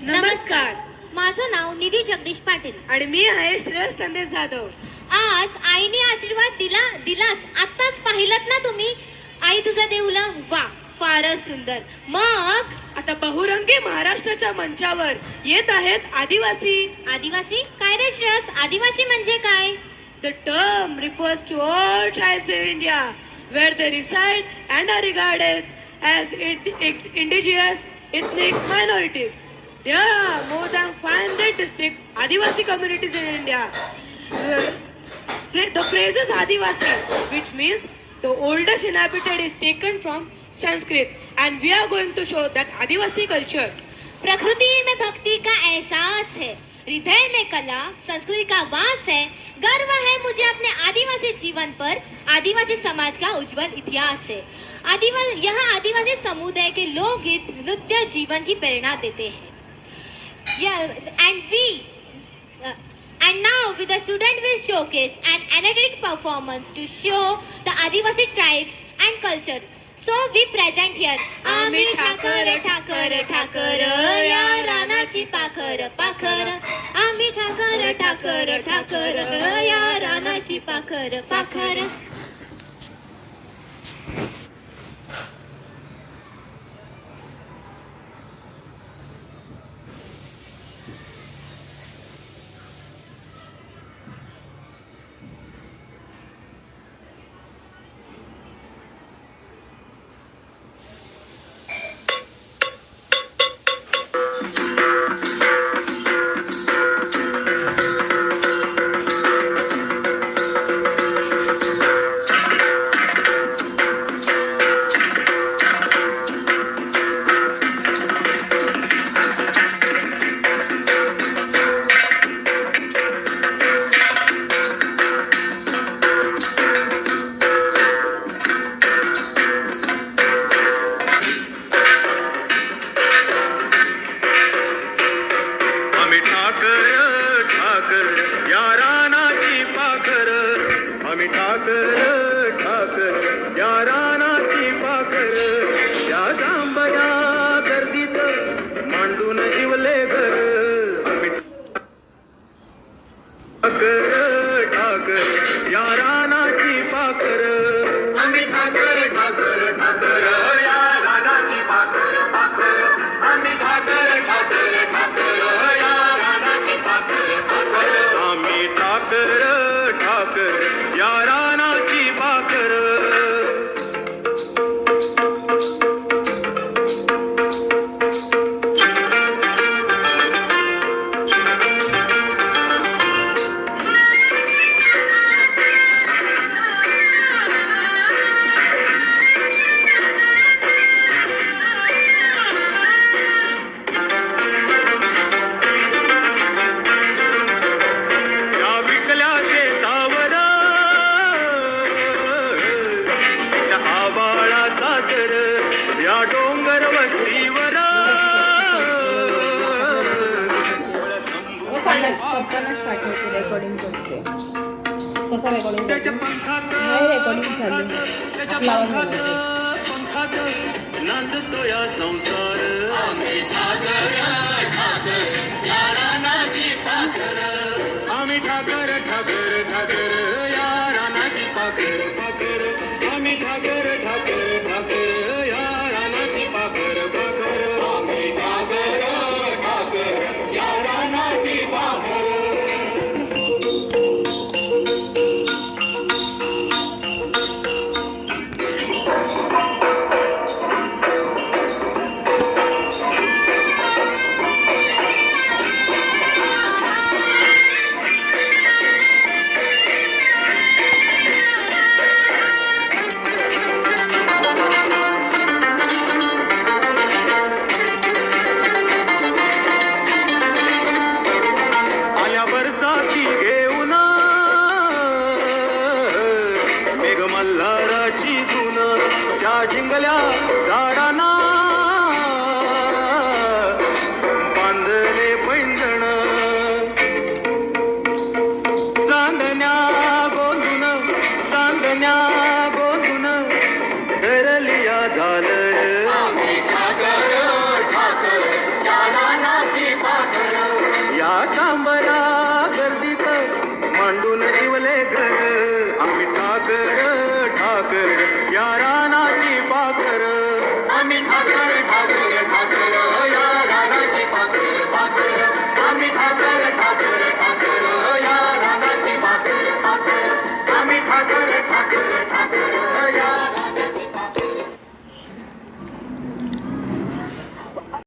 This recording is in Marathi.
नमस्कार, माझं नाव निधी जगदीश पाटील आणि मी आहे श्रेयस संदेश जाधव. आज आईने आशीर्वाद दिलाच. आत्ताच पाहिलत ना तुम्ही? आई तुझा देऊला. वा, फारच सुंदर. मग आता बहुरंगी महाराष्ट्राच्या मंचावर येत आहेत आदिवासी. आदिवासी काय रे श्रेयस? आदिवासी म्हणजे काय? The term refers to all tribes in India where they reside and are regarded as indigenous ethnic minorities. There are more than 500 distinct Adivasi communities in India. The phrase is Adivasi, which means the oldest inhabited, is taken from Sanskrit, and we are going to show that Adivasi culture. प्रकृति में भक्ति का एहसास है, हृदय में कला संस्कृति का वास है. गर्व है मुझे अपने आदिवासी जीवन पर. आदिवासी समाज का उज्जवल इतिहास है. यह आदिवासी समुदाय के लोकगीत नृत्य जीवन की प्रेरणा देते हैं. And now with the student will showcase an energetic performance to show the Adivasi tribes and culture. So we present here आम्ही ठाकर ठाकर ठाकर या रानाची पाखर पाखर. आम्ही ठाकर ठाकर ठाकर या रानाची पाखर पाखर. रेकॉर्डिंग करते. कसं रेकॉर्डिंग करते? नाही रेकॉर्डिंग चालू. आम्ही ठाकर ठाकर ठाकर या रानाची पाखर पाखर. आम्ही ठाकर ठाकर ठाकर या रानाची पाखर पाखर. आम्ही ठाकर ठाकर या रानाची पाखर. मल्हाराची धून त्या जिंगल्या झाडांना बांधले पैंजण. चांदण्या गोंधून ठरली या झाल्या बांधून शिवले घर आम्ही ठाकर ठाकर या रानाची पाकर आम्ही ठाकर ठाकर ठाकर